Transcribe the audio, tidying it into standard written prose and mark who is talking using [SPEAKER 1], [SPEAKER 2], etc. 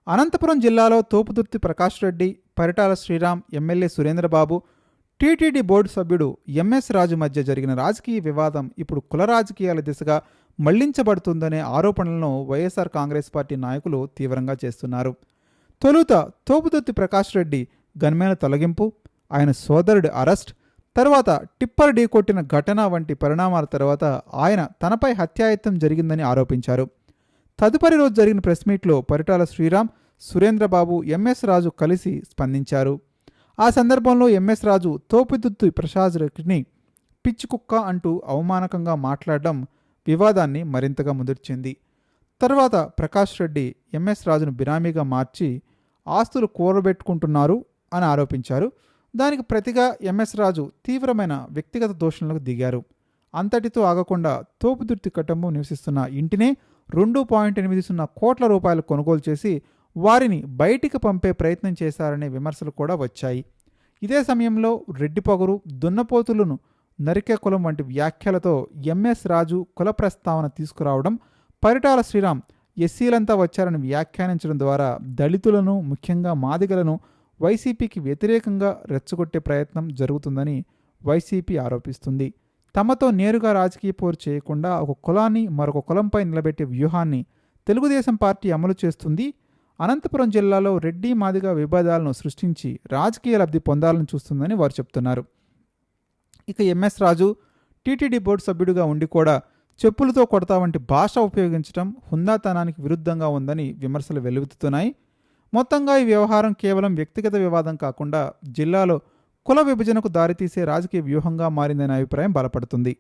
[SPEAKER 1] అనంతపురం జిల్లాలో Thopudurthi Prakash Reddy, Paritala Sriram, MLA Surendrababu, TTD board సభ్యుడు MS Raju మధ్య జరిగిన రాజకీయ వివాదం ఇప్పుడు కుల రాజకీయాల దిశగా మళ్లించబడుతుందనే ఆరోపణలను వైఎస్ఆర్ కాంగ్రెస్ పార్టీ నాయకులు తీవ్రంగా చేస్తున్నారు. తొలుత తోపుదుర్తి ప్రకాష్ రెడ్డి గన్మేల తొలగింపు, ఆయన సోదరుడి అరెస్ట్, తర్వాత టిప్పర్ ఢీకొట్టిన ఘటన వంటి పరిణామాల తర్వాత ఆయన తనపై హత్యాయత్నం జరిగిందని ఆరోపించారు. తదుపరి రోజు జరిగిన ప్రెస్ మీట్లో పరిటాల శ్రీరామ్, సురేంద్రబాబు, ఎంఎస్ రాజు కలిసి స్పందించారు. ఆ సందర్భంలో ఎంఎస్ రాజు తోపుదుర్తి ప్రకాష్ రెడ్డిని పిచ్చి కుక్క అంటూ అవమానకంగా మాట్లాడడం వివాదాన్ని మరింతగా ముదిర్చింది. తర్వాత ప్రకాష్ రెడ్డి ఎంఎస్ రాజును బినామీగా మార్చి ఆస్తులు కూరబెట్టుకుంటున్నారు అని ఆరోపించారు. దానికి ప్రతిగా ఎంఎస్ రాజు తీవ్రమైన వ్యక్తిగత దూషణలకు దిగారు. అంతటితో ఆగకుండా తోపుదుర్తి కుటుంబం నివసిస్తున్న ఇంటినే 2.80 కోట్ల రూపాయలు కొనుగోలు చేసి వారిని బయటికి పంపే ప్రయత్నం చేశారనే విమర్శలు కూడా వచ్చాయి. ఇదే సమయంలో రెడ్డి పొగరు, దున్నపోతులను నరికే కులం వంటి వ్యాఖ్యలతో ఎంఎస్ రాజు కుల ప్రస్తావన తీసుకురావడం, పరిటాల శ్రీరామ్ ఎస్సీలంతా వచ్చారని వ్యాఖ్యానించడం ద్వారా దళితులను, ముఖ్యంగా మాదిగలను వైసీపీకి వ్యతిరేకంగా రెచ్చగొట్టే ప్రయత్నం జరుగుతుందని వైసీపీ ఆరోపిస్తుంది. తమతో నేరుగా రాజకీయ పోరు చేయకుండా ఒక కులాన్ని మరొక కులంపై నిలబెట్టే వ్యూహాన్ని తెలుగుదేశం పార్టీ అమలు చేస్తుంది. అనంతపురం జిల్లాలో రెడ్డి మాదిగ విభేదాలను సృష్టించి రాజకీయ లబ్ధి పొందాలని చూస్తుందని వారు చెప్తున్నారు. ఇక ఎంఎస్ రాజు టీటీడీ బోర్డు సభ్యుడిగా ఉండి కూడా చెప్పులతో కొడతా వంటి భాష ఉపయోగించడం హుందాతనానికి విరుద్ధంగా ఉందని విమర్శలు వెల్లువెత్తుతున్నాయి. మొత్తంగా ఈ వ్యవహారం కేవలం వ్యక్తిగత వివాదం కాకుండా జిల్లాలో కుల విభజనకు దారితీసే రాజకీయ వ్యూహంగా మారిందనే అభిప్రాయం బలపడుతుంది.